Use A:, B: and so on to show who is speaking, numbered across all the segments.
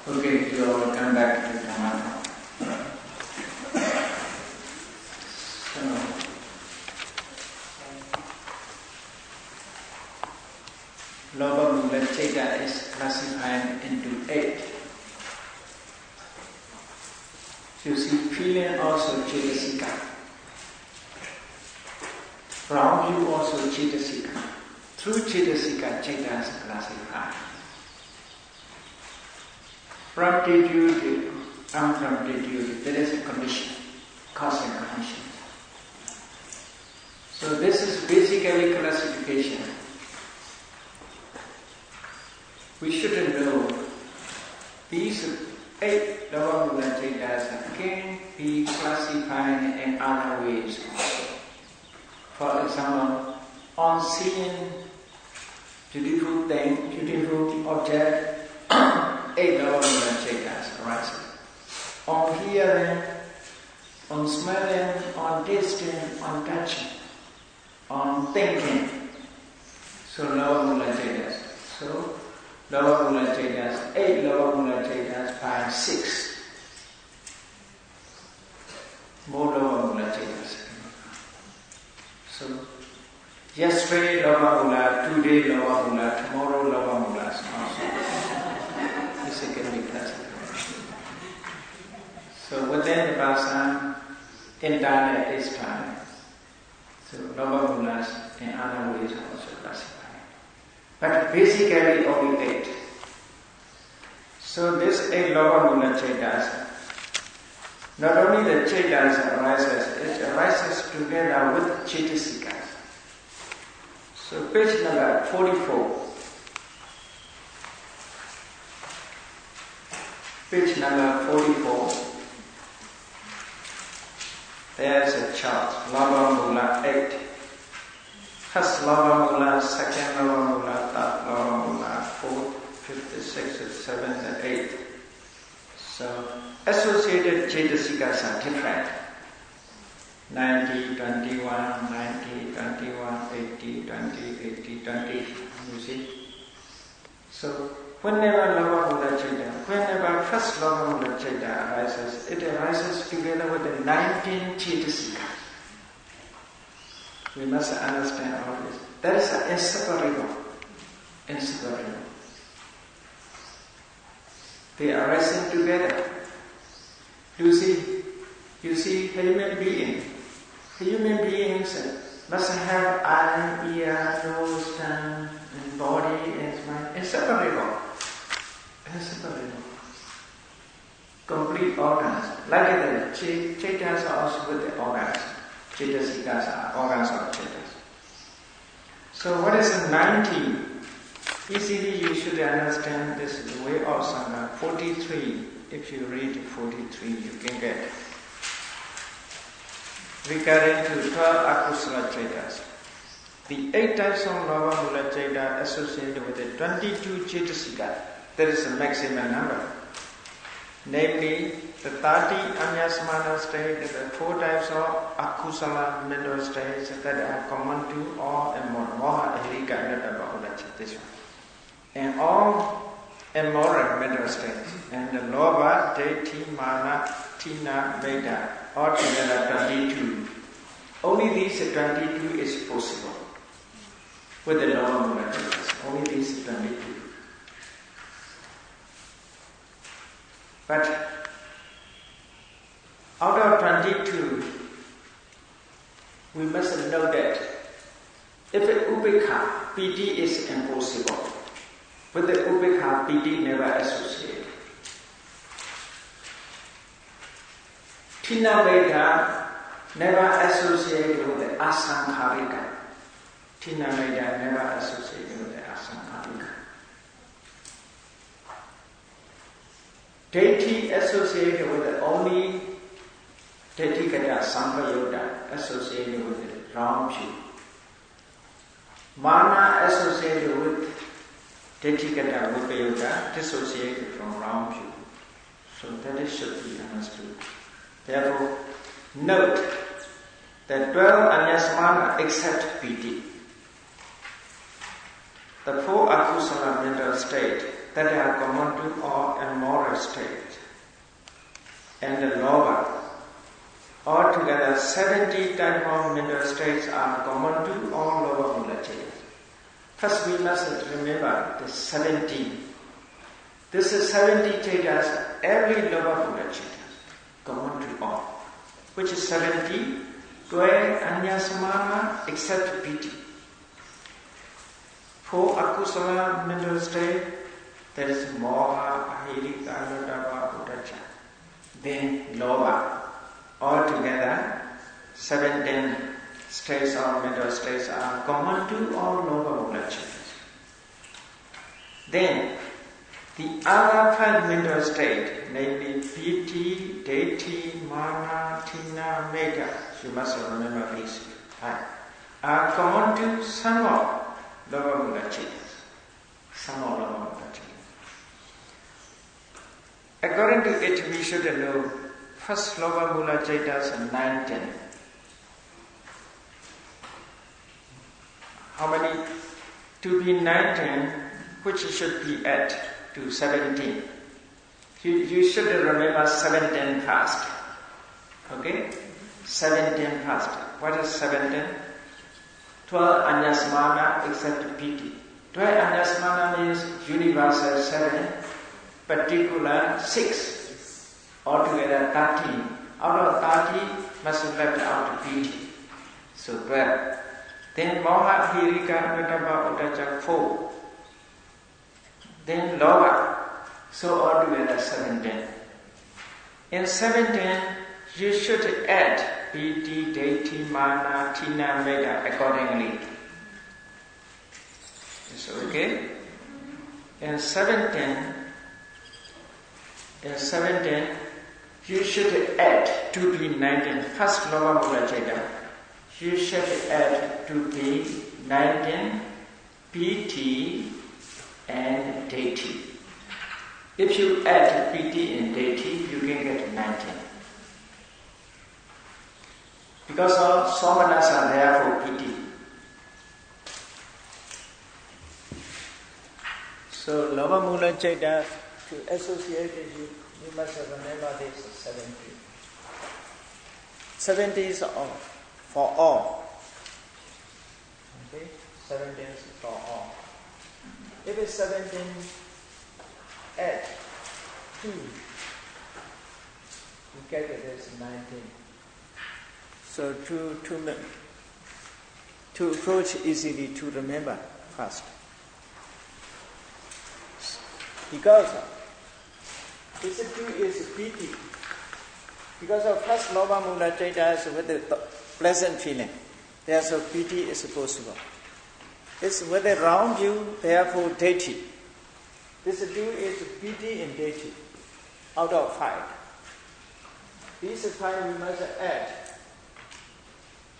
A: Okay, so I will come back to Dhamma. So, Loba Mula Chaita is classified into 8. You see, feeling also Chaitasika. From you also Chaitasika. Through Chaitasika, Chaita is classified. Promptitude, unpromptitude, there is a condition, cause and condition. So this is basically classification. We shouldn't know these 8 Loba Mula Chaitas can be classified in other ways also. For example, on seeing beautiful thing, beautiful object, 8 Loba Mula Chaitas arises. On hearing, on smelling, on tasting, on touching, on thinking. So Loba Mula Chaitas. So Loba Mula Chaitas, 8 Loba Mula Chaitas by 6. More Loba Mula Chaitas. So yesterday Loba Mula, today Loba Mula, tomorrow Loba Mula. This can be classified. So within Vipassanā, internet is time. So Loba Mulas in other ways are also classified. But basically only 8. So this 8 Loba Mula Chaitas, not only the Chaitas arises, it arises together with Chaitasikas. So page number 44. Page number 44. There's a chart, Loba Mula 8. First Loba Mula, second Loba Mula, third Loba Mula, fourth, fifth, sixth, seventh, and 8th. So associated Chaitasikas are different. 90, 21, 90, 21, 80, 20, 80, 20. You see? So whenever Loba Mula Chaita, whenever first Loba Mula Chaita arises, it arises together with the 19 Chaitasikas. We must understand all this. That is inseparable. Inseparable. They are arising together. You see human beings. Human beings must have eye, ear, nose, tongue, and body and mind. Inseparable. Inseparable. Complete organs. Like that, Chaitas are also with the organs. Chaitasikas are organs of Chaitas. So what is 19? Easily you should understand this way of Sangha. 43. If you read 43, you can get. Regarding to 12 Akusala Chaitas. The 8 types of Loba Mula Chaita associated with the 22 Chaitasikas. There is a maximum number. Namely, the 30 Anyasmana states, the 4 types of Akusala mental states that are common to all immoral. Moha, Ahirika, and Bahula, this one. And all immoral mental states. And the Loba, Deiti, Mana, Tina, Veda, altogether 22. Only these 22 is possible. With the Loba Mula Chaitas, only these 22. But out of 22, we must know that if Upekha, Piti is impossible. With the Upekha, Piti never associated. Tina Veda never associated with the Asankharika. Tina Veda never associated with the Asankharika. Deity associated with the only Detikata Sampayoga associated with the round view. Mana associated with Detikata Vipayoga dissociated from round view. So that should be understood. Therefore, note that 12 Anyasmana except Piti. The 4 Akusala mental state that are common to all immoral states, and the lower. Altogether, 70 types of mental states are common to all lower mula chetas. First, we must remember the 70. This is 70 chetas, every lower mula chetas, common to all. Which is 70, 12 anya samana except piti. 4 akusala mental state, that is moha, ahirika, anutapa, uddhacca. Then lower. Altogether, 17 states or mental states are common to all lower mula chetas. Then, the other 5 mental states, namely piti, deti, mana, tina, mega, you must remember these 5, are common to some of lower mula chetas. Some of lower mula chetas. According to it, we should know first lower mula chetas are 19. How many? To be 19, which should be add to 17. You should remember 17 first. Okay? 17 first. What is 17? 12 anyasmana except piti. 12 anyasmana means universal 7, particular 6. Altogether 13. Out of 30 must have left out piti. So 12. Then moha, hirika, anutapa, uddhacca 4. Then lower. So altogether 17. In 17, you should add piti, deti, mana, tina, mega accordingly. Is okay? In 17, you should add to be 19. First lower mula cheta. You should add to be 19 piti and deti. If you add piti and deti, you can get 19. Because all somanas are there for piti. So lower mula cheta, to associate with you must remember this 70. 70 is all, for all. Okay? 17 is for all. If it's 17, add 2. You get it as 19. So to approach easily to remember fast. Because this 2 is piti. Because of first lower mula cheta is with the pleasant feeling. Therefore piti is possible. It's with a round view, therefore deti. This 2 is piti and deti. Out of 5. These 5 we must add.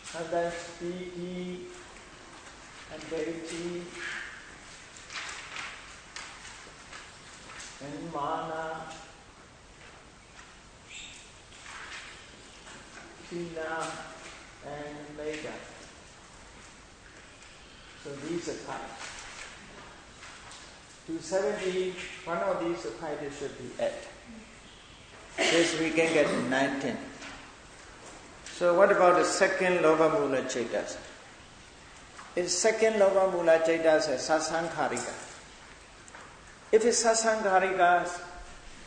A: Sometimes piti and deti and mana, tina and mega. So these are 5. To 70, one of these 5 should be added. This we can get 19. So what about the second lower mula chetas? In second lower mula chetas is sasankharika. If it's sasankharika,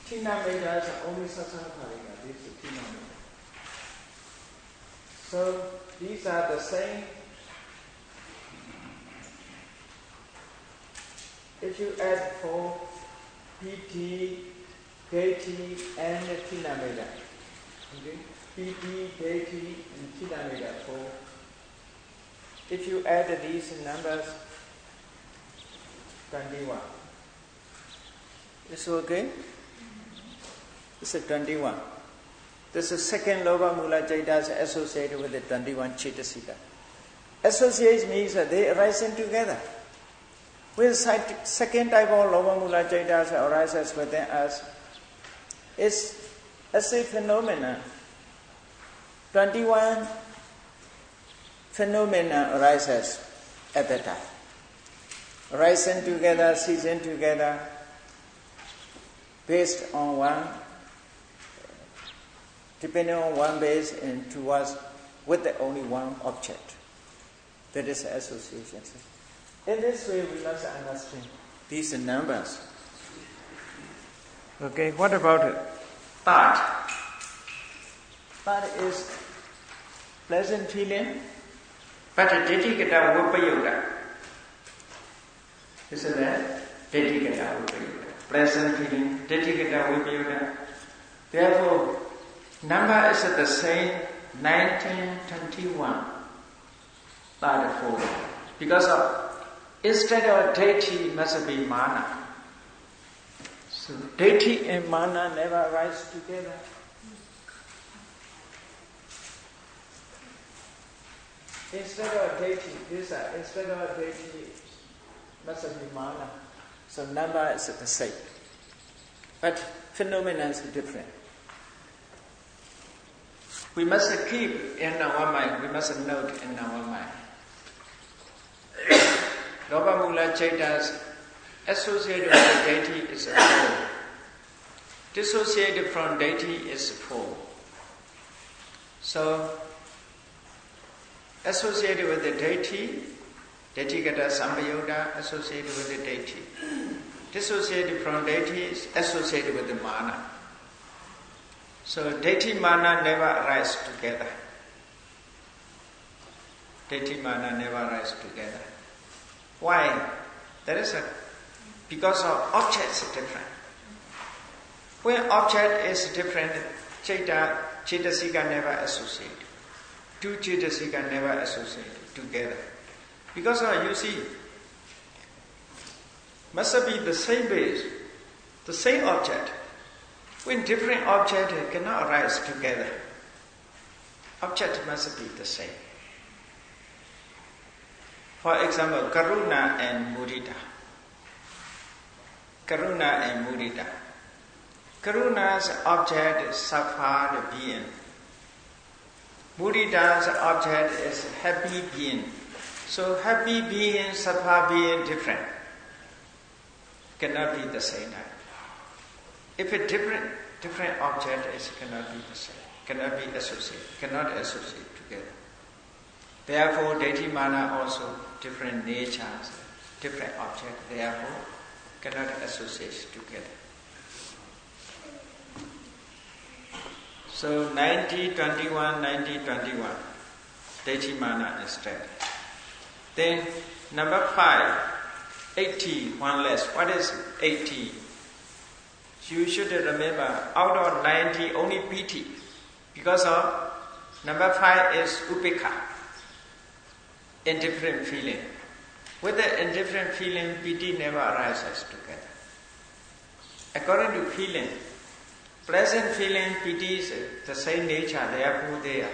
A: tina mega is only sasankharika. This is tina mega. So these are the same. If you add 4 piti, deti and tina mega. Okay? Piti, deti and tina mega 4. If you add these numbers, 21. Is okay? This is 21. This is second lower mula chetas associated with the 21 chetasika. Associate means that they arise together. With second type of lower mula chetas arises within us, it's as a phenomenon. 21 phenomena arises at that time. Rising together, ceasing together, based on one, depending on one base and towards with the only one object. That is association. In this way, we must understand these numbers. Okay, what about thought? Thought is pleasant feeling, but Detikata Vipayuta. Isn't that? Detikata Vipayuta. Pleasant feeling, Detikata Vipayuta. Therefore, number is the same 1921. Thought form. Because of, instead of deity must be mana. So deity and mana never rise together. Instead of deity, instead of deity must be mana. So number is the same. But phenomena is different. We must keep in our mind, we must note in our mind. Lobamula Chaitas associated with deity is a four. Dissociated from deity is four. So, associated with the deity, Detikata Sambayoga associated with the deity. Dissociated from deity is associated with the mana. So, deity mana never rise together. Deity mana never rise together. Why? Because of objects are different. When object is different, Cetasika never associate. Two Cetasika never associate together. Because you see, must be the same base, the same object. When different objects cannot rise together, object must be the same. For example, Karuna and Mudita. Karuna and Mudita. Karuna's object is safa, the being. Mudita's object is happy being. So happy being, safa being different. Cannot be the same. If a different object is cannot be the same, cannot be associated, cannot associate together. Therefore, deity mana also different natures, different objects, therefore cannot associate together. So 90, 21, 90, 21, deity mana instead. Then number 5, 80, one less. What is 80? You should remember, out of 90, only piti. Because of number 5 is upekha. Indifferent feeling. With the indifferent feeling, piti never arises together. According to feeling, pleasant feeling, piti is the same nature, therefore they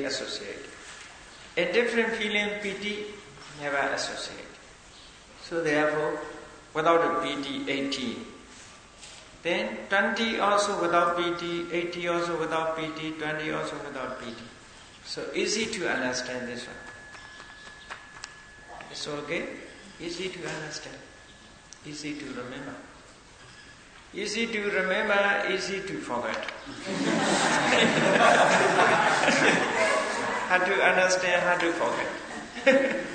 A: associate. Indifferent feeling, piti never associate. So therefore, without a piti, 18. Then 20 also without piti, 80 also without piti, 20 also without piti. So easy to understand this one. It's okay? Easy to understand. Easy to remember. Easy to remember, easy to forget. How to understand, how to forget.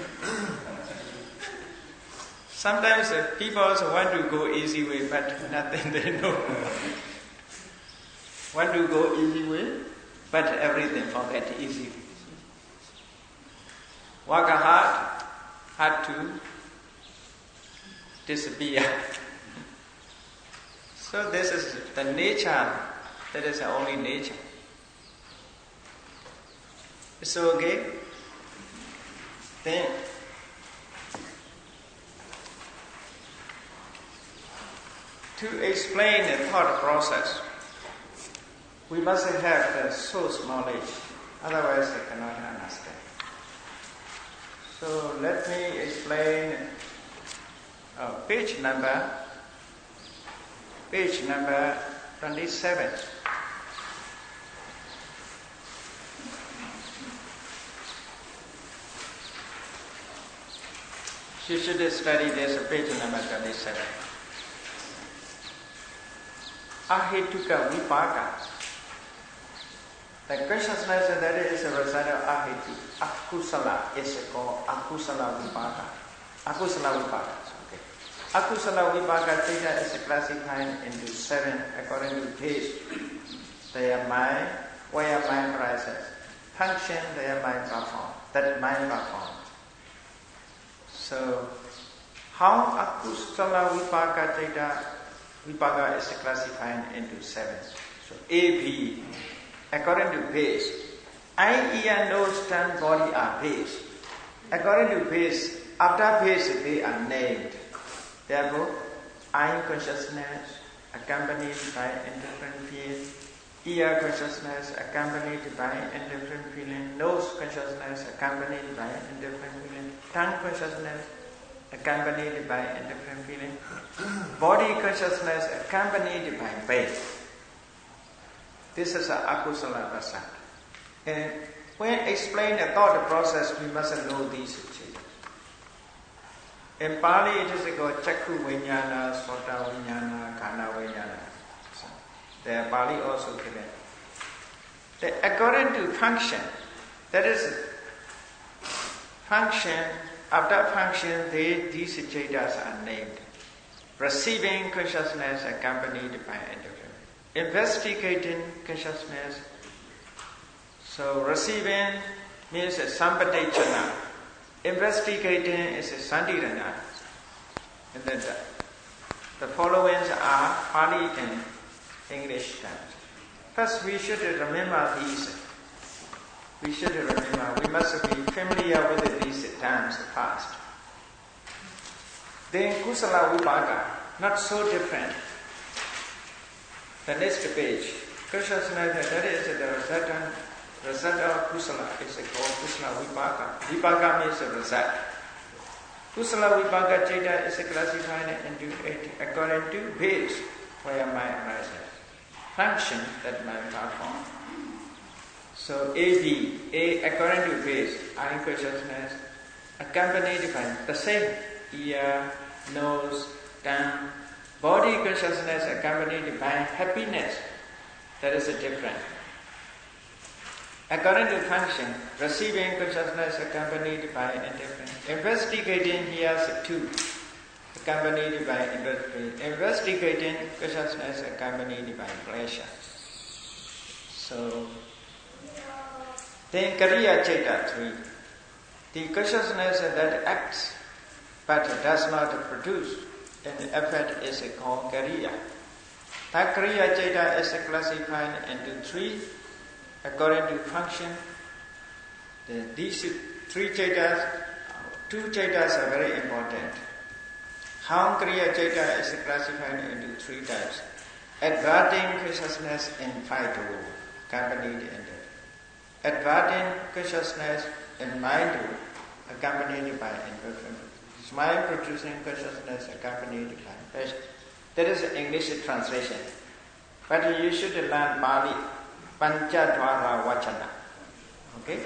A: Sometimes people also want to go easy way, but nothing they know. Want to go easy way, but everything forget easily. Work hard to disappear. So this is the nature, that is the only nature. So okay, then to explain the thought process, we must have the source knowledge, otherwise I cannot understand. So let me explain page number 27. You should study this page number 27. ahetuka vipaka. The consciousness that is a result of ahetu, akusala is called akusala vipaka. Akusala vipaka. Okay. Akusala vipaka data is classified into 7 according to pace. They are mind, where mind arises, function their mind perform, that mind performs. So, how akusala vipaka data vipaka is classified into 7. So, A, B, according to base. Eye, ear, nose, tongue, body are base. According to base, after base they are named. Therefore, eye consciousness accompanied by indifferent feeling, ear consciousness accompanied by indifferent feeling, nose consciousness accompanied by indifferent feeling, tongue consciousness accompanied by indifferent feeling, body consciousness accompanied by pain. This is an akusala rasa. And when explain the thought process, we must know these changes. In Pali, it is called Chakku Vinyana, Sota Vinyana, Kana Vinyana. So, the Pali also given. According to function, that is function, after function, these chetas are named. Receiving consciousness accompanied by indifference. Investigating consciousness. So receiving means a sampadechana. Investigating is a sandirana. And then the followings are Pali and English terms. First, we should remember these. We should remember, we must be familiar with these terms first. Then kusala vipaka, not so different. The next page, consciousness, that is the result of kusala, is called kusala vipaka. Vipaka means a result. Kusala vipaka cheta is classified into 8 according to base, where mind arises. Function that mind performs. So A according to base, eye consciousness, accompanied by the same ear, nose, tongue, body consciousness accompanied by happiness. That is a difference. According to function, receiving consciousness accompanied by indifference. Investigating hears 2, accompanied by indifference. Investigating consciousness accompanied by pleasure. So, then Kariya Cheta 3. The consciousness that acts but does not produce an effect is called Kariya. That Kariya Cheta is classified into 3 according to function. These 3 chetas, 2 chetas are very important. How Kariya Cheta is classified into 3 types. Adverting consciousness in Phaito, accompanied in adverting consciousness in mind, accompanied by indifference. Smile producing consciousness accompanied by passion. That is the English translation. But you should learn Pali. Panchadvara Vachana. Okay?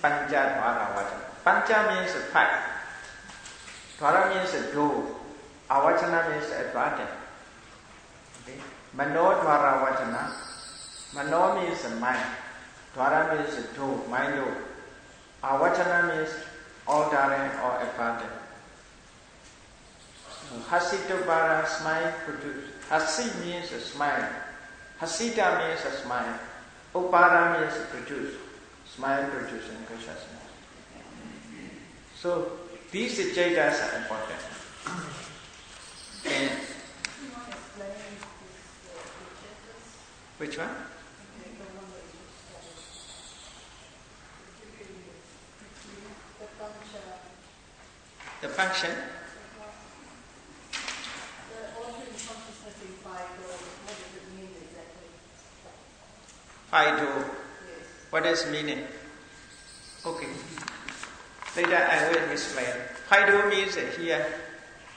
A: Panchadvara Vachana. Pancha means 5. Dvara means door. Avachana means adverting. Okay? Manodvara Vachana. Mano means mind. Dvara means door, mind door. Avachana means altering or adverting. Hasitobara, smile produce. Hasi means a smile. Hasita means a smile. Upara means produce. Smile producing consciousness. So these chetas are important. And which one? The function. Phaito. What is meaning? Okay. Later I will explain. Phaito means here.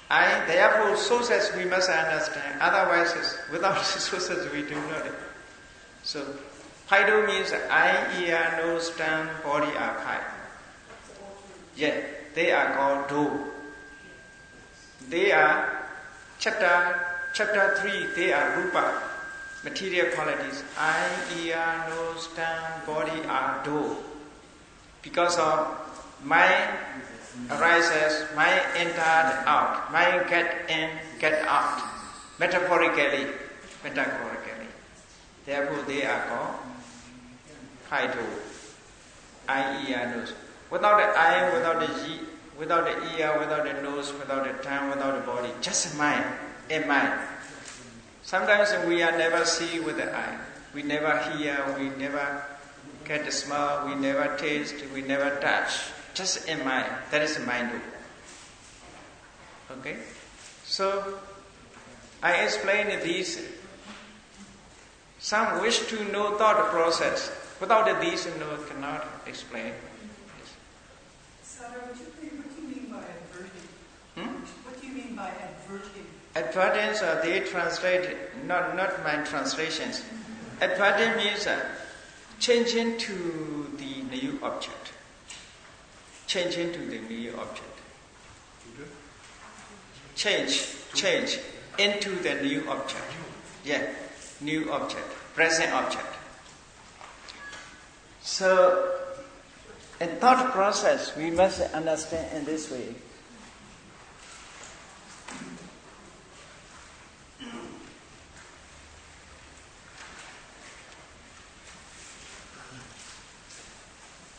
A: Therefore sources we must understand. Otherwise, without sources we do not. So, Phaito means eye, ear, nose, tongue, body are 5. Yeah, they are called do. They are chapter 3. They are rupa. material qualities, eye, ear, nose, tongue, body are door. Because of mind arises, mind entered out, mind get in, get out, metaphorically. Therefore they are called five door. Eye, ear, nose. Without the eye, without the ear, without the nose, without the tongue, without the body, just mind, a mind. Sometimes we are never see with the eye. We never hear, we never get the smell, we never taste, we never touch. Just a mind. That is a mind. Okay? So, I explain these. Some wish to know thought process. Without these, no, cannot explain.
B: Sadhguru, what do you mean by adverting? What do you mean by adverting?
A: Advertence, they translate, not my translations. Adverting means changing to the new object. Changing to the new object. Change into the new object. Yeah, new object, present object. So, in thought process, we must understand in this way.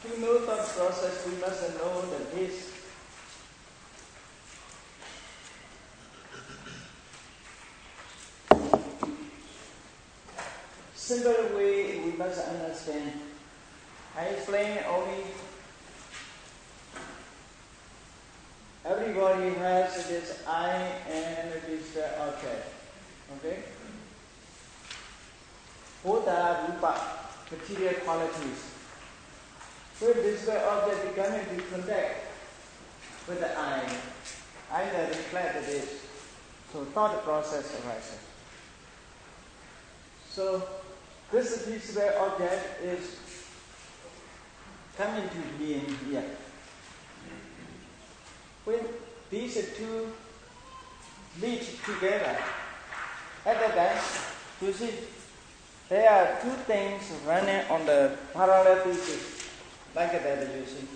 A: To know thought process, we must know that this simple way we must understand. I explain only everybody has this eye and this object. Okay? Both are rupa, material qualities. So this object becoming to contact with the eye, either reflect this. So thought process arises. So this physical object is coming to being here. When these two meet together, at that time, you see, there are two things running on the parallel pieces. Like that, you see.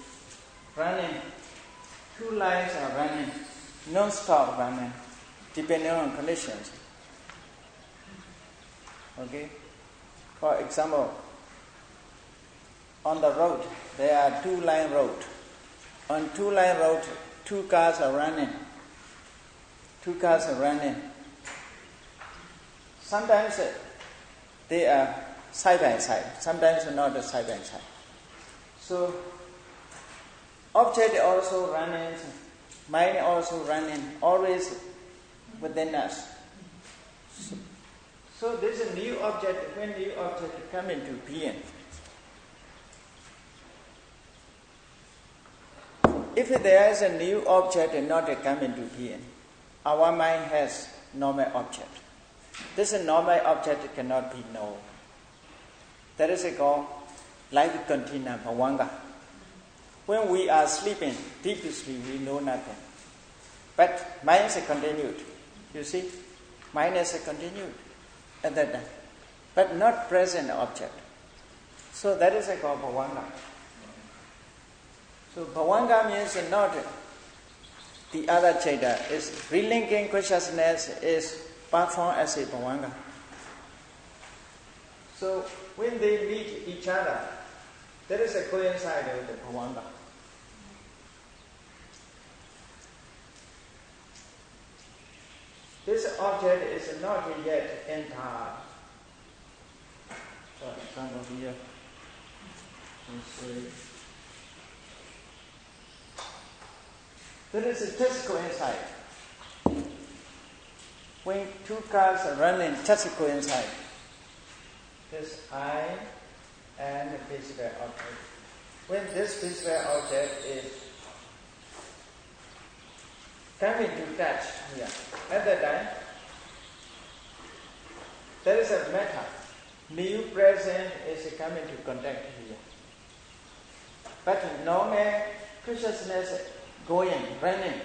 A: Running. Two lines are running. Non-stop running. Depending on conditions. Okay? For example, on the road, there are two-line road. On two-line road, two cars are running. Sometimes they are side by side. Sometimes not side by side. So, object also running, mind also running, always within us. So this is a new object. When new object come into being, if there is a new object not come into being, our mind has normal object. This normal object cannot be known. That is called life container, bhavanga. When we are sleeping, deep sleep, we know nothing. But mind is continued. You see? Mind is continued at that time. But not present object. So that is called bhavanga. So bhavanga means not the other chaita. Is relinking consciousness is performed as a bhavanga. So when they meet each other, there is a coincide with the bhavanga. This object is not yet entered. For example here, there is a just coincide. When two cars are running, just coincide. This eye and the physical object. When this physical object is coming to touch here, at that time, there is a matter. New present is coming to contact here. But normal consciousness going, running.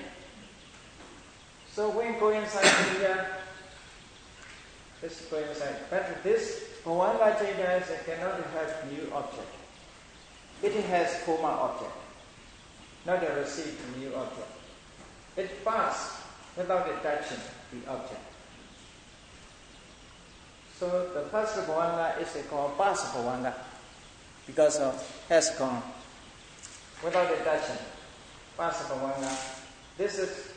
A: So when coincide here, Let's go inside. But this Bhavanga Chaitas cannot have new object. It has former object, not a received new object. It passed without touching the object. So the first Bhavanga is called past Bhavanga because has gone without touching. Past Bhavanga. This is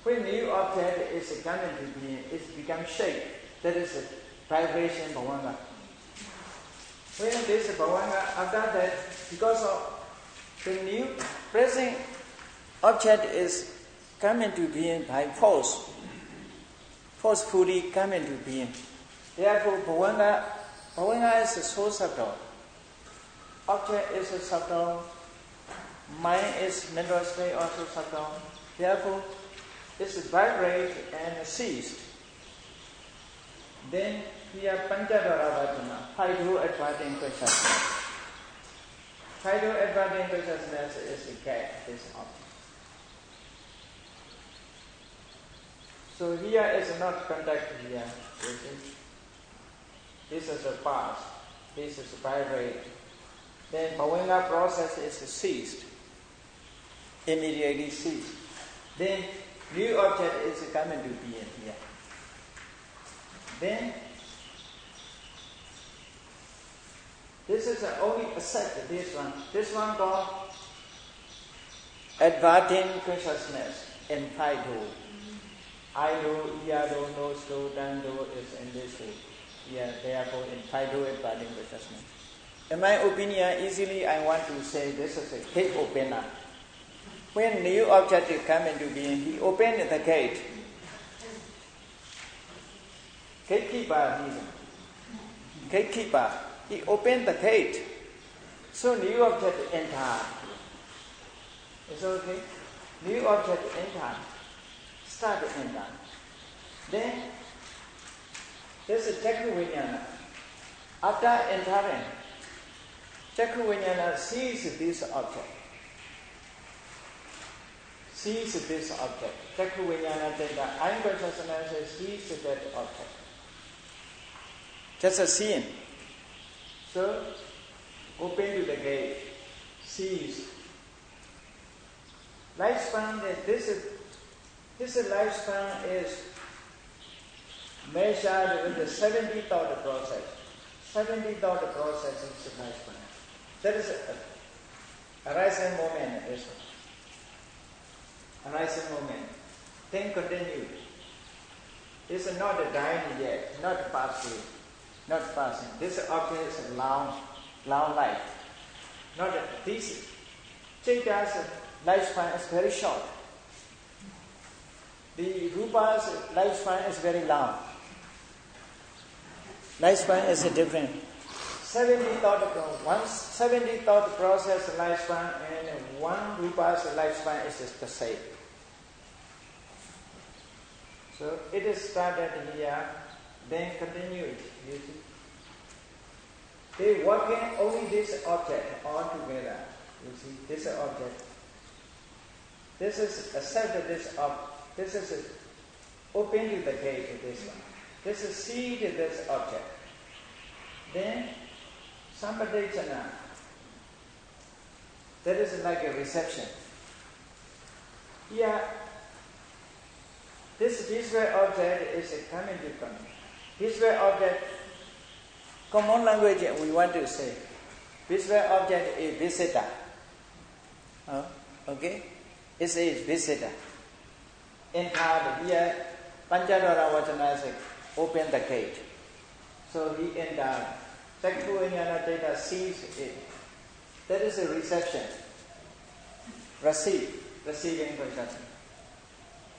A: when new object is coming to being, it becomes shape. That is a vibration Bhavanga. When this Bhavanga, after that, because of the new present object is coming to being by force, forcefully coming to being. Therefore, Bhavanga is so subtle. Object is subtle. Mind is mental state also subtle. Therefore, it's vibrate and ceased. Then here Panchadvara Vajana, 5 to adverting consciousness. 5 to adverting consciousness is the gate, this object. So here is not contact here. This is a past. This is vibrate. Then Bhavanga process is ceased. Immediately ceased. Then new object is coming to be in here. Then this is only accept this one. This one called adverting consciousness in 5 do. I do, Iya do, Nos do, Dan do is in this way. Yeah, therefore in 5 do adverting consciousness. In my opinion, easily I want to say this is a gate opener. When new object come into being, he opened the gate. Gatekeeper, he opened the gate. So new object entered. Is okay? New object entered. Start to enter. Then this is Chakra Vijnana. After entering, Chakra Vijnana sees this object. Sees this object. Chakra Vijnana Cheta, I am consciousness sees that object. Just a seeing. So, open to the gate. Sees. Lifespan, this lifespan is measured with the 70 thought process. 70 thought process is the lifespan. That is a rising moment. A rising moment. Then continue. It's not dying yet, not passing. Not passing. This object is a long life. Not this. Chaita's lifespan is very short. The Rupa's lifespan is very long. Lifespan is different. 70 thought process lifespan and one Rupa's lifespan is just the same. So it is started here, then continued. You see, they working only this object all together. You see, this object. This is accept this object. This is open to the gate. This one. This is see this object. Then sampadechana. That is like a reception. Here, this visual object is coming to come. Visual object, common language we want to say. Visual object is visitor. Okay? It says visitor. Entered here, Panchadvara Vajana says, open the gate. So he entered. Chakra Vijnana Cheta sees it. That is a reception. Receiving consciousness.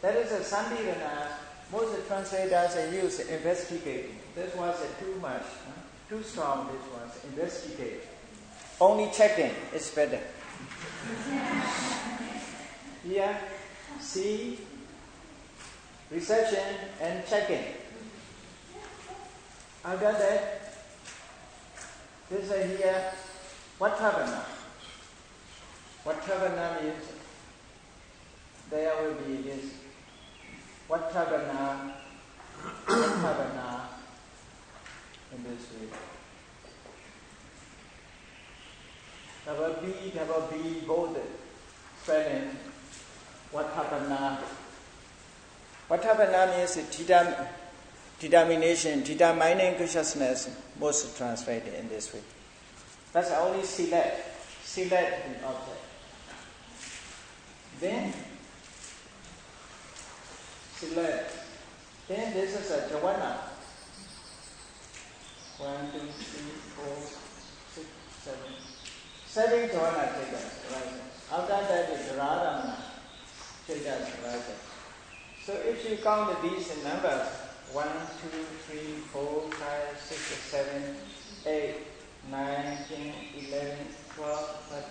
A: That is a Sandhirana. Most translators use investigating. This was too much, too strong. This was investigate. Only checking is better. Here, see, reception and checking. After that, this is here, Vatavana. Vatavana means there will be this Vatavana, this way. Double B, both spelling. Vipassanā. Vipassanā means determination, determining consciousness, most translated in this way. That's only select the object. Then select. Then this is a jhana. 1, 2, 3, 4, 6, 7. 7 jhana take us, right? After that is Radhamana take us, right? So if you count these numbers, 1, 2, 3, 4, 5, 6, 7, 8, 9, 10, 11, 12, 13,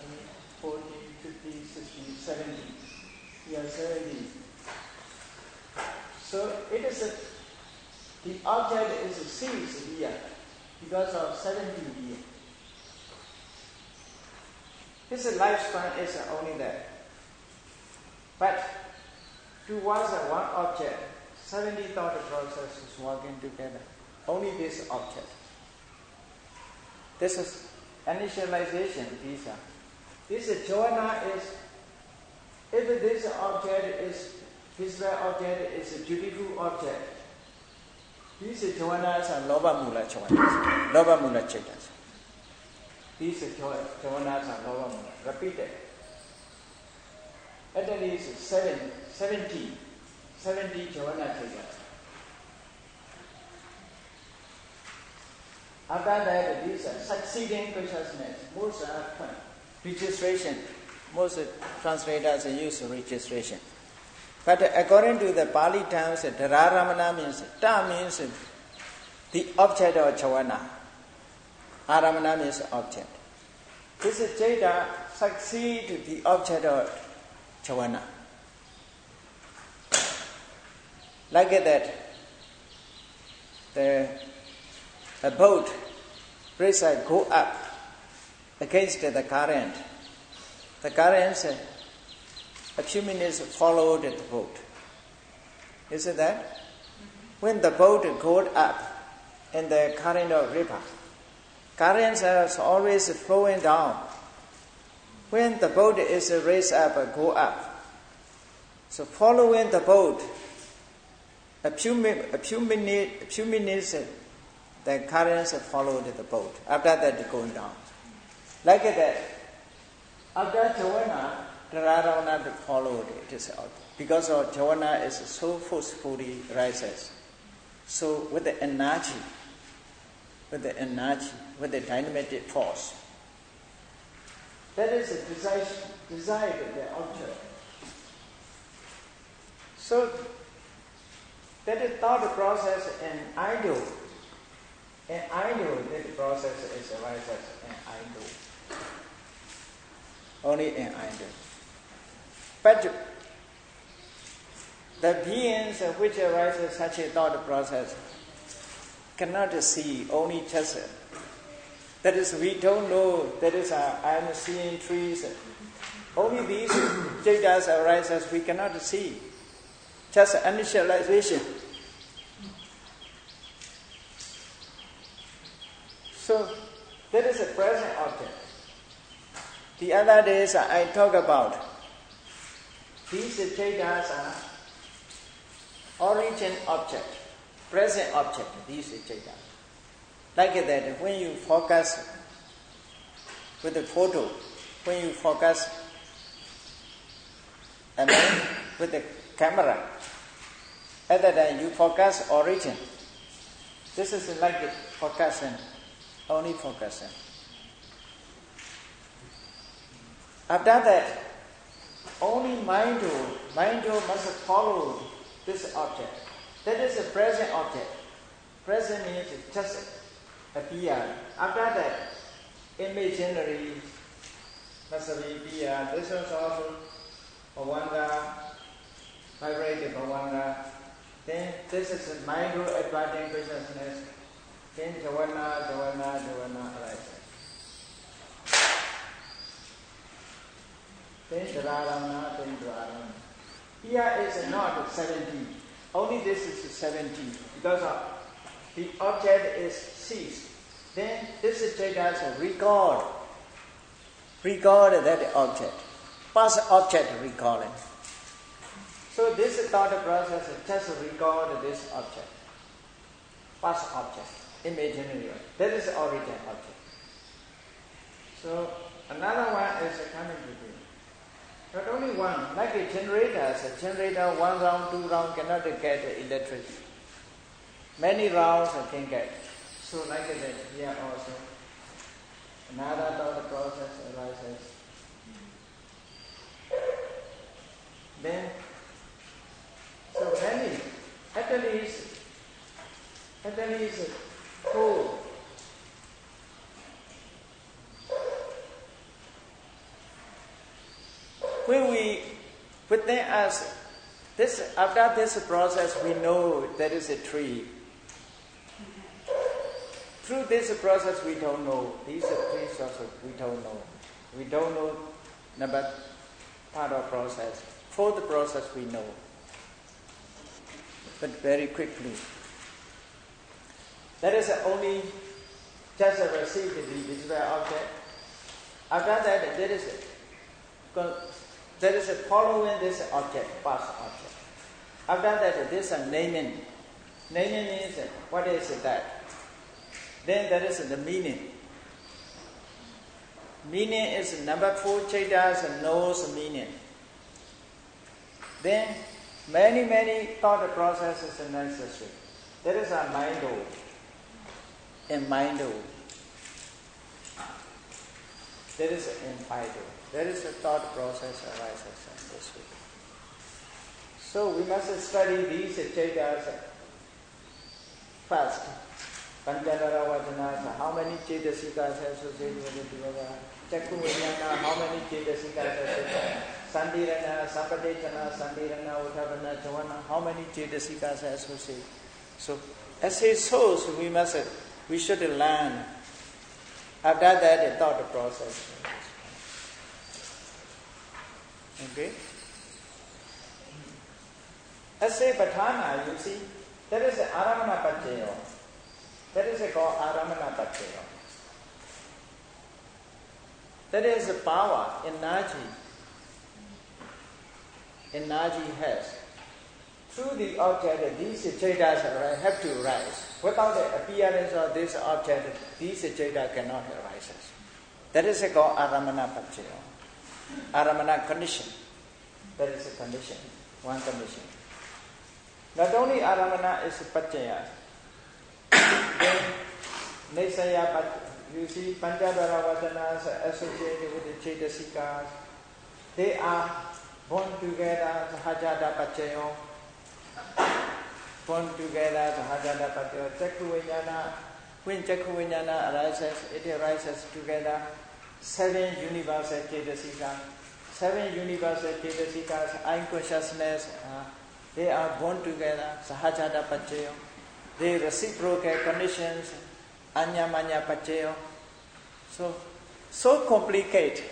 A: 14, 15, 16, 17. We are 70. So it is the object is ceased here because of 70 years. His lifespan is only that. But towards one object, 70 thought processes working together. Only this object. This is initialization. This jhana is, if this object is, physical object is a beautiful object, these jhanas are loba mula jhanas, loba mula chetas. These jhanas are loba mula. Repeat it. At least 70 jhana chetas. After that, these are succeeding consciousness. Most are registration. Most translators use registration. But according to the Pali terms, Dhararamana means, Ta means the object of jhana. Aramana means object. This jhana succeeds the object of jhana. Like that, a boat pressure go up against the current. The current, a few minutes followed the boat. Isn't that? When the boat goes up in the current of river, currents are always flowing down. When the boat is raised up, go up. So following the boat, a few minutes, the currents followed the boat. After that, going down. Like that. After jhana, Dharavana followed it out. Because of jhana is so forcefully rises. So with the energy, with the dynamic force. That is a desire the object. So that is thought process and idle. And idle, that process is arises and idle. Only in idle. But the beings which arises such a thought process cannot see, only just. That is, we don't know, that is, I am seeing trees. Only these jhanas arises, we cannot see. Just initialization. So, that is a present object. The other days I talk about these jhanas are origin object, present object, these jhanas. Like that, when you focus with the photo, when you focus with the camera, at that time you focus origin. This is like focusing, only focusing. After that, only mind must follow this object. That is a present object. Present means just appear. After that, imaginary must appear. This is also Bhavanga, vibrated Bhavanga. Then this is mindful advancing consciousness. Then jhana arises. Then Dharavana. Here is not 70. Only this is 70 because the object is ceased.
C: Then this Chaitanya record that object, past object recalling. So this thought process just record this object, past object, imaginary one. That is the origin object. So another one is coming between. Not only one, like a generator 1 round, 2 round cannot get electricity. Many rounds can get. So like that here also. Another thought process arises. Then, so many, at least 4. When we within us, after this process, we know there is a tree. Through this process, we don't know. These are 3 sources we don't know. We don't know number part of process. 4th process we know, but very quickly. That is only just received the visible object. After that, there is a following this object, past object. After that, there is a naming. Naming means what is that? Then there is the meaning. Meaning is number 4 Chaitanya knows meaning. Then many thought processes are necessary. There is a mindo. There is an infido. There is a thought process arises in this way. So we must study these Chaitanyas first. Panchadara Vajanasa, how many Chaitasikas associated with it together? Chakku Vijnana, how many Chaitasikas associated? Sandirana, Sampadechana, Sandirana, Uttavana, Chavana, how many Chaitasikas associated? So, as a source, we should learn. After that, a thought process. Okay? As a Patana, you see, there is an Aramana Pachayo. That is called Aramana Pachayo. That is a power, energy has. Through the object, these Chaitanyas have to rise. Without the appearance of this object, these Chaitanyas cannot arise. That is called Aramana Pachayo. Aramana condition. That is a condition, one condition. Not only Aramana is Pachaya. Then Nesaya, you see, Panchadara Vajanas associated with the Chaitasikas. They are born together, Sahajada Pachayo. Born together, Sahajada Pachayo. Chakku Vijnana, when Chakku Vijnana arises, it arises together. 7 universal Chaitasikas. 7 universal Chaitasikas, I consciousness, they are born together, Sahajada Pachayo. They reciprocal conditions, Anyamanya Pachayo. So complicated,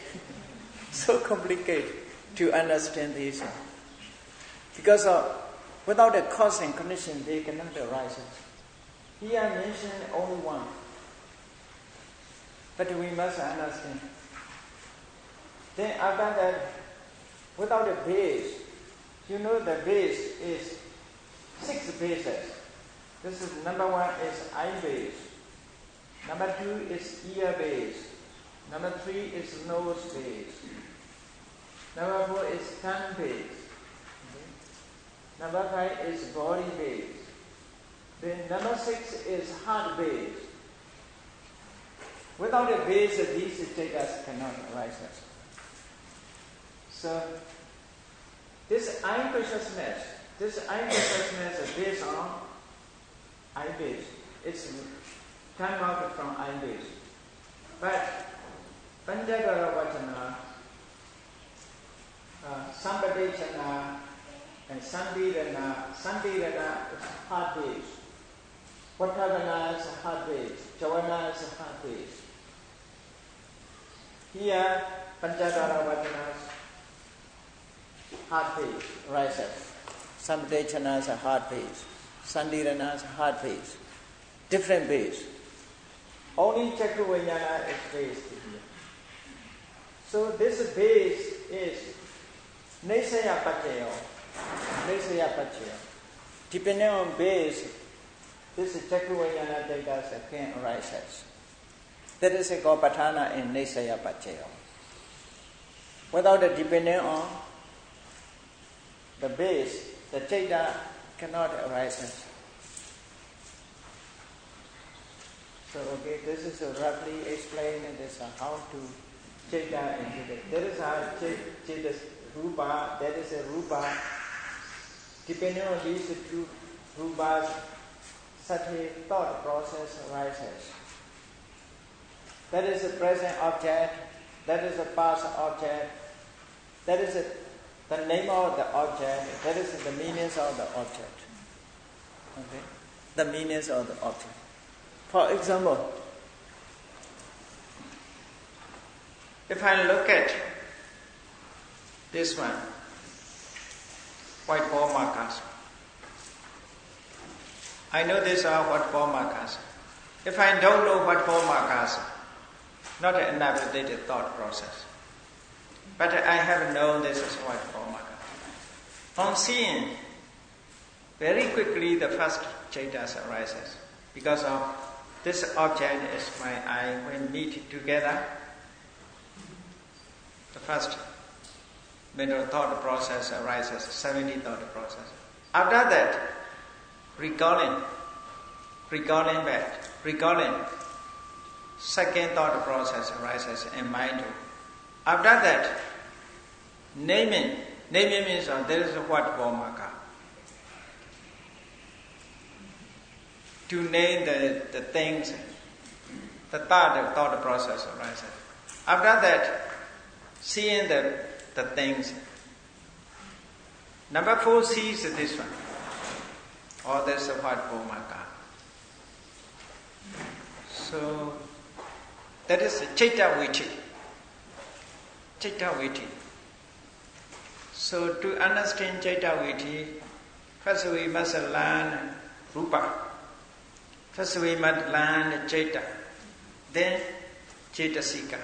C: so complicated to understand this. Because without a cause and condition, they cannot arise. Here I mentioned only one. But we must understand. Then after that, without a base, you know the base is 6 bases. This is number 1 is eye base. Number 2 is ear base. Number 3 is nose base. Number 4 is tongue base. Okay. Number 5 is body base. Then number 6 is heart base. Without a base, these Chaitanyas cannot arise. So this eye consciousness is based on eye base. It's come out from eye base. But Panchadara Vajana, Sampadechana, and Sandirana is heart base. Uttavana is heart base. Chavana is heart base. Here, Panchadara Vajana's heart base rises. Sampadechana is a heart base. Sandirana is a heart base. Different base. Only Chakravayana is based here. So this base is Nesaya Pachayo. Nesaya Pachayo. Depending on base, this Chakravayana data can arise. That is called Patana in Nesaya Pachayo. Without the depending on the base, the Chaita cannot arise. So, okay, this is roughly explained this how to Chaita and Chaita. That is how Chaita Rupa, that is a Rupa. Depending on these two Rupas, such a thought process arises. That is the present object, that is the past object, that is the name of the object, that is the meanings of the object. Okay? The meanings of the object. For example,
A: if I look at this one, white ball markers, I know these are white ball markers. If I don't know white ball markers, not an elaborated thought process, but I have known this is white ball marker. On seeing, very quickly the first Chaitas arises because of this object is my eye. When meet together, the first mental thought process arises, 70 thought process. After that, recalling back, second thought process arises in mind. After that, naming means there is a what ball marker. To name the things, the thought process arises. After that, seeing the things. Number 4 sees this one. Or there's a what ball marker. So that is Chaita Viti. Chaita Viti. So to understand Chaita Viti, first we must learn Rupa. First we must learn Chaita. Then Chaitasika.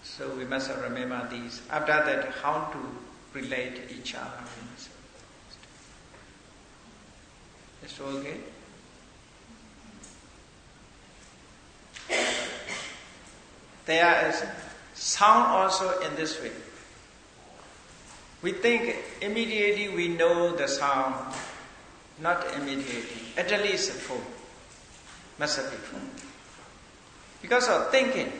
A: So we must remember these. After that, how to relate each other. Is it okay? There is sound also in this way. We think immediately we know the sound, not immediately. At least 4. Must be 4. Because of thinking.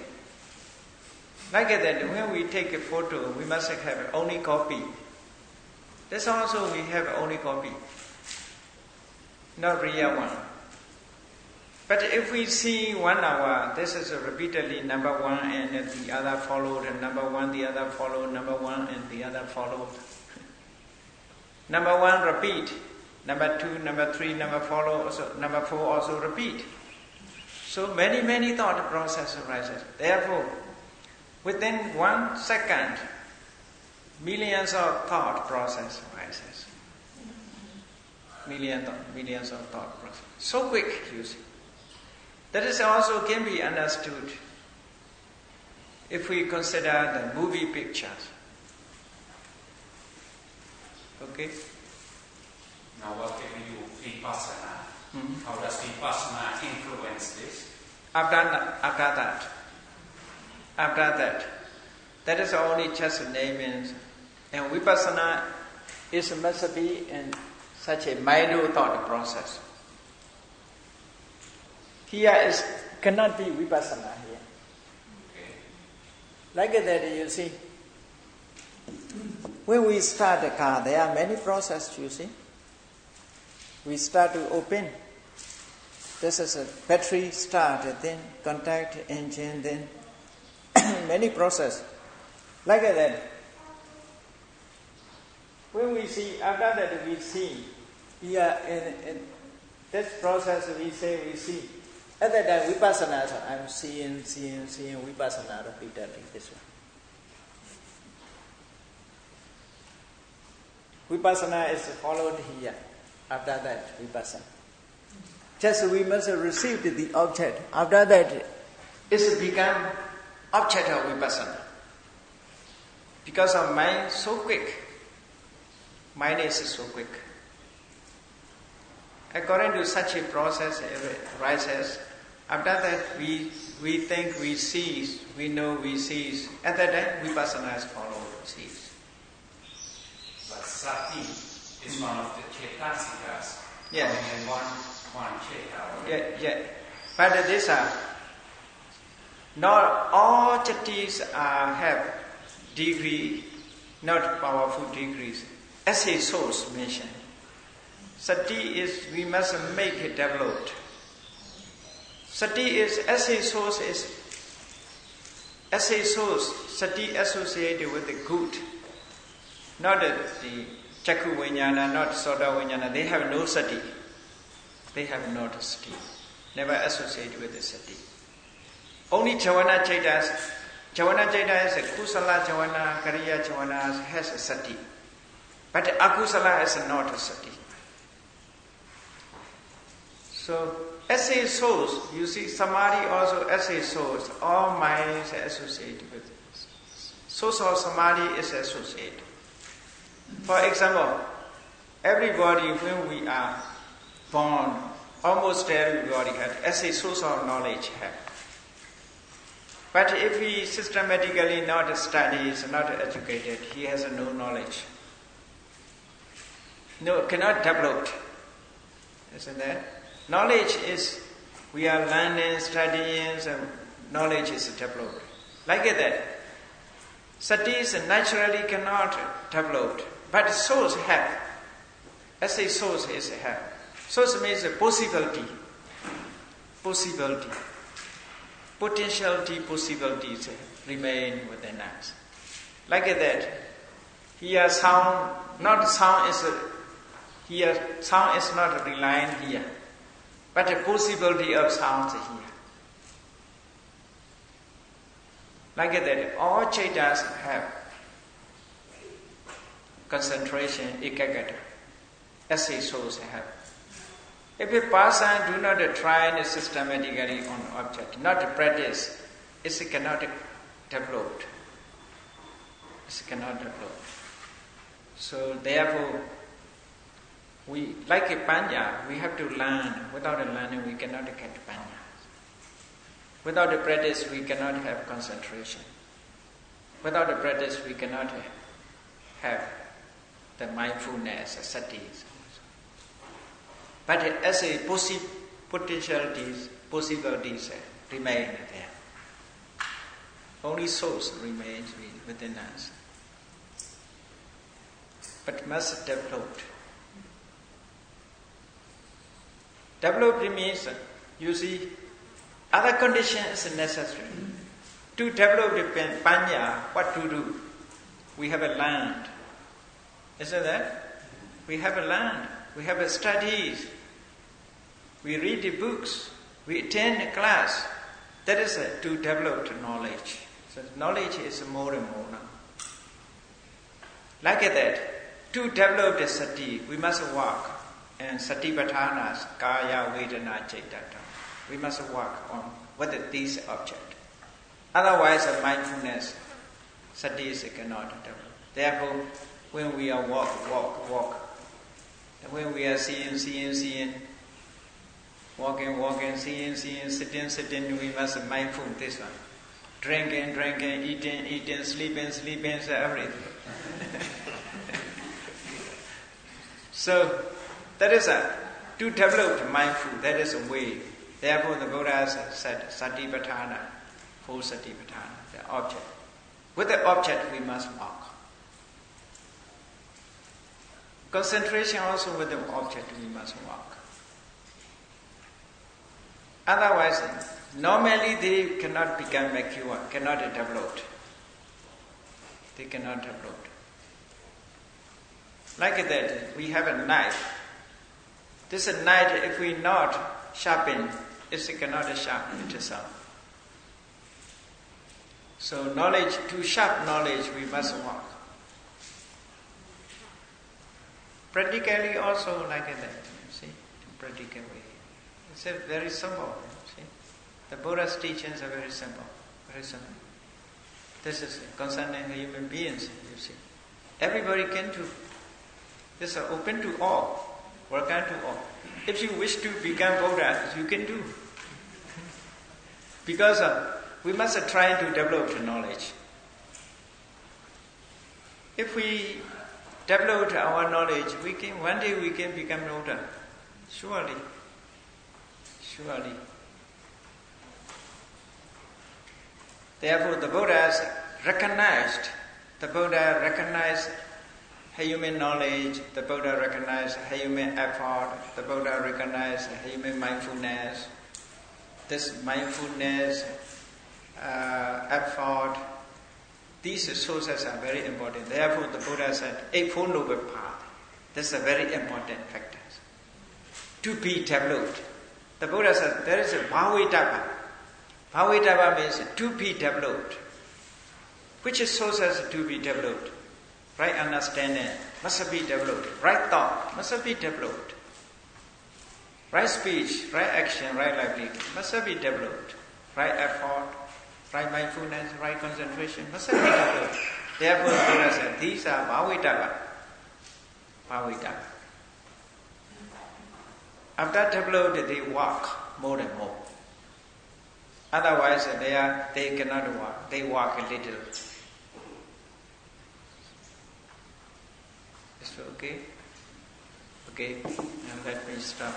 A: Like that, when we take a photo, we must have only copy. This also we have only copy. Not real one. But if we see 1 hour, this is repeatedly number 1 and the other followed, and number 1, the other followed, number 1 and the other followed. Number 1 repeat, number 2, number 3, number 4 also repeat. So many thought process arises. Therefore, within 1 second, millions of thought process arises. Millions of thought process. So quick, you see. That is also can be understood if we consider the movie pictures. Okay?
D: Now what can we do? Vipassanā. How does Vipassanā influence this?
A: After that, that is only just naming. And Vipassanā must be in such a minor thought process. Here cannot be Vipassanā here.
D: Okay.
C: Like that, you see. When we start the car, there are many processes, you see. We start to open. This is a battery start, then contact engine, then many processes. Like that. When we see, after that we see, here in this process we see. At that time, Vipassanā, so I'm seeing Vipassanā repeatedly, this one. Vipassanā is followed here. After that, Vipassanā. Just we must receive the object. After that,
A: it's become object of vipassana. Because of mind so quick. Mind is so quick. According to such a process, it arises. After that, we think, we see, we know, we see. At that time, vipassana is followed, sees.
D: But sati is one of the cetasikas.
A: Yeah.
D: Only one ceta.
A: Yeah. But these are not all chatis have degree, not powerful degrees. As a source mentioned. Sati is, we must make it developed. Sati is, as a source, sati associated with the good. Not the Chakku Vijnana, not Soda Vijnana, they have no sati. They have not sati. Never associated with the sati. Only Javana Chaitas, Javana Chaita is a Kusala Javana, Kariya Javana has a sati. But Akusala is not a sati. So, as a source, you see, Samadhi also as a source, all minds are associated with it. Source of Samadhi is associated. For example, everybody when we are born, almost everybody has, as a source of knowledge have. But if he systematically not studies, not educated, he has no knowledge. No, cannot develop. Isn't that? Knowledge is, we are learning, studying, and knowledge is developed. Like that. Satis naturally cannot develop, but source have. As a source is have. Source means a possibility. Possibility. Potentiality, possibilities remain within us. Like that. Here sound, not sound is here, sound is not relying here, but a possibility of sounds here. Like that, all chaitas have concentration, ekagata, as a source have. If a person do not try systematically on object, not practice, it cannot develop. It cannot develop. So therefore, we, like a panya, we have to learn. Without a learning, we cannot get panya. Without a practice, we cannot have concentration. Without a practice, we cannot have the mindfulness, satis. But as a potentialities, possibilities remain there. Only source remains within us. But must develop. Developed means, you see, other conditions are necessary. To develop the panya, what to do? We have learned. Isn't that? We have learned. We have studies. We read the books. We attend a class. That is to develop knowledge. So knowledge is more and more now. Like that, to develop the sati, we must work. And satipatthana, kaya, vedana, chaitata. We must work on with these objects. Otherwise, mindfulness, sati cannot develop. Therefore, when we are walk, and when we are seeing, walking, seeing, sitting, we must be mindful of this one. Drinking, eating, sleeping, everything. So, that is to develop mindful, that is a way. Therefore, the Buddha said, satipatthana, full satipatthana, the object. With the object, we must walk. Concentration also with the object, we must walk. Otherwise, normally they cannot become mature, cannot develop. They cannot develop. Like that, we have a knife. This knife, if we not sharpen, it cannot sharpen itself. So knowledge, to sharp knowledge, we must walk. Practically also like that, you see, in practical way. It's very simple. See? The Buddha's teachings are very simple. Very simple. This is concerning the human beings, you see. Everybody can do. This is open to all. Welcome to all. If you wish to become Buddha, you can do. Because we must try to develop the knowledge. If we develop our knowledge, one day we can become Buddha. Surely. Surely. Therefore, the Buddha recognized human knowledge, the Buddha recognized human effort, the Buddha recognized human mindfulness. This mindfulness, effort, these sources are very important. Therefore, the Buddha said, Eightfold Noble Path. This is a very important factor. To be developed. The Buddha said, there is a Bhavidhamma. Bhavidhamma means to be developed. Which sources to be developed? Right understanding must be developed. Right thought must be developed. Right speech, right action, right livelihood must be developed. Right effort, right mindfulness, right concentration must be developed. Therefore, the Buddha said, these are Bhavidhamma. Bhavidhamma. After developed, they walk more and more. Otherwise, they cannot walk. They walk a little. Is it okay? Okay, now let me stop.